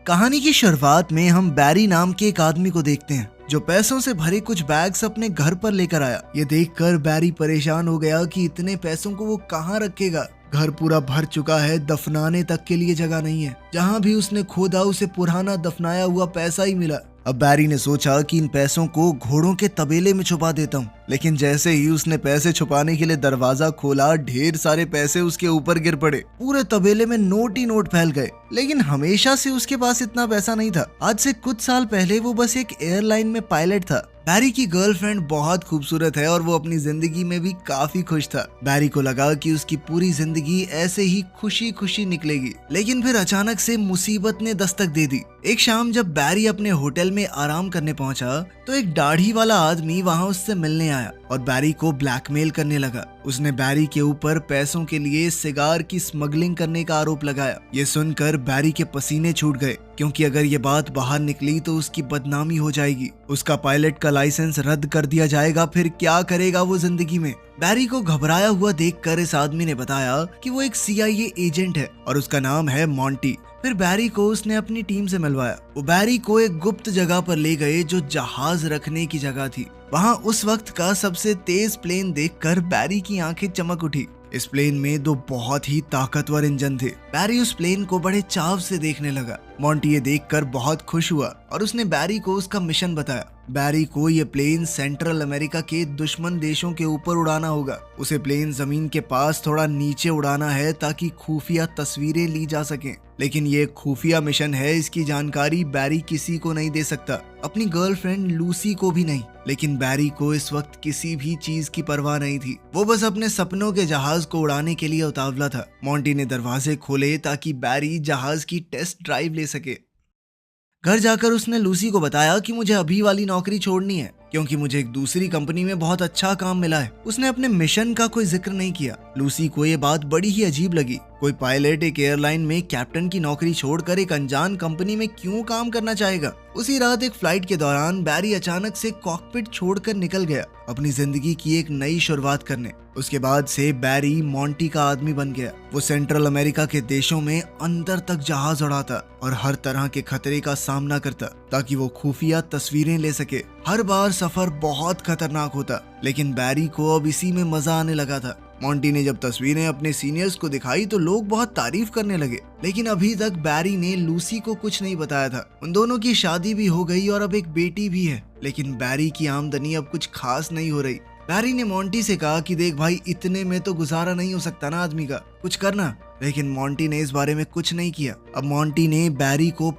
कहानी की शुरुआत में हम बैरी नाम के एक आदमी को देखते हैं जो पैसों से भरे कुछ बैग्स अपने घर पर लेकर आया। ये देखकर बैरी परेशान हो गया कि इतने पैसों को वो कहाँ रखेगा। घर पूरा भर चुका है, दफनाने तक के लिए जगह नहीं है। जहाँ भी उसने खोदा उसे पुराना दफनाया हुआ पैसा ही मिला। अब बैरी ने सोचा कि इन पैसों को घोड़ों के तबेले में छुपा देता हूँ। लेकिन जैसे ही उसने पैसे छुपाने के लिए दरवाजा खोला, ढेर सारे पैसे उसके ऊपर गिर पड़े। पूरे तबेले में नोट ही नोट फैल गए। लेकिन हमेशा से उसके पास इतना पैसा नहीं था। आज से कुछ साल पहले वो बस एक एयरलाइन में पायलट था। बैरी की गर्लफ्रेंड बहुत खूबसूरत है और वो अपनी जिंदगी में भी काफी खुश था। बैरी को लगा कि उसकी पूरी जिंदगी ऐसे ही खुशी खुशी निकलेगी। लेकिन फिर अचानक से मुसीबत ने दस्तक दे दी। एक शाम जब बैरी अपने होटल में आराम करने पहुंचा तो एक दाढ़ी वाला आदमी वहां उससे मिलने आया और बैरी को ब्लैकमेल करने लगा। उसने बैरी के ऊपर पैसों के लिए सिगार की स्मगलिंग करने का आरोप लगाया। ये सुनकर बैरी के पसीने छूट गए, क्योंकि अगर ये बात बाहर निकली तो उसकी बदनामी हो जाएगी। उसका पायलट का लाइसेंस रद्द कर दिया जाएगा। फिर क्या करेगा वो जिंदगी में। बैरी को घबराया हुआ देखकर इस आदमी ने बताया कि वो एक CIA एजेंट है और उसका नाम है मॉन्टी। फिर बैरी को उसने अपनी टीम से मिलवाया। वो बैरी को एक गुप्त जगह पर ले गए जो जहाज रखने की जगह थी। वहां उस वक्त का सबसे तेज प्लेन देखकर बैरी की आंखें चमक उठी। इस प्लेन में 2 बहुत ही ताकतवर इंजन थे। बैरी उस प्लेन को बड़े चाव से देखने लगा। मॉन्टी ये देखकर बहुत खुश हुआ और उसने बैरी को उसका मिशन बताया। बैरी को ये प्लेन सेंट्रल अमेरिका के दुश्मन देशों के ऊपर उड़ाना होगा। उसे प्लेन जमीन के पास थोड़ा नीचे उड़ाना है ताकि खुफिया तस्वीरें ली जा सकें। लेकिन ये खुफिया मिशन है, इसकी जानकारी बैरी किसी को नहीं दे सकता, अपनी गर्लफ्रेंड लूसी को भी नहीं। लेकिन बैरी को इस वक्त किसी भी चीज की परवाह नहीं थी। वो बस अपने सपनों के जहाज को उड़ाने के लिए उतावला था। मॉन्टी ने दरवाजे खोले ताकि बैरी जहाज की टेस्ट ड्राइव ले सके। घर जाकर उसने लूसी को बताया कि मुझे अभी वाली नौकरी छोड़नी है, क्योंकि मुझे एक दूसरी कंपनी में बहुत अच्छा काम मिला है। उसने अपने मिशन का कोई जिक्र नहीं किया। लूसी को ये बात बड़ी ही अजीब लगी। कोई पायलट एक एयरलाइन में कैप्टन की नौकरी छोड़कर एक अनजान कंपनी में क्यों काम करना चाहेगा। उसी रात एक फ्लाइट के दौरान बैरी अचानक से कॉकपिट छोड़कर निकल गया, अपनी जिंदगी की एक नई शुरुआत करने। उसके बाद से बैरी मॉन्टी का आदमी बन गया। वो सेंट्रल अमेरिका के देशों में अंदर तक जहाज उड़ाता और हर तरह के खतरे का सामना करता ताकि वो खुफिया तस्वीरें ले सके। हर बार सफर बहुत खतरनाक होता, लेकिन बैरी को अब इसी में मजा आने लगा था। मॉन्टी ने जब तस्वीरें अपने सीनियर्स को दिखाई तो लोग बहुत तारीफ करने लगे। लेकिन अभी तक बैरी ने लूसी को कुछ नहीं बताया था। उन दोनों की शादी भी हो गई और अब एक बेटी भी है। लेकिन बैरी की आमदनी अब कुछ खास नहीं हो रही। बैरी ने मॉन्टी से कहा कि देख भाई, इतने में तो गुजारा नहीं हो सकता ना आदमी का, कुछ करना। लेकिन मॉन्टी ने इस बारे में कुछ नहीं किया। अब मॉन्टी ने बैरी को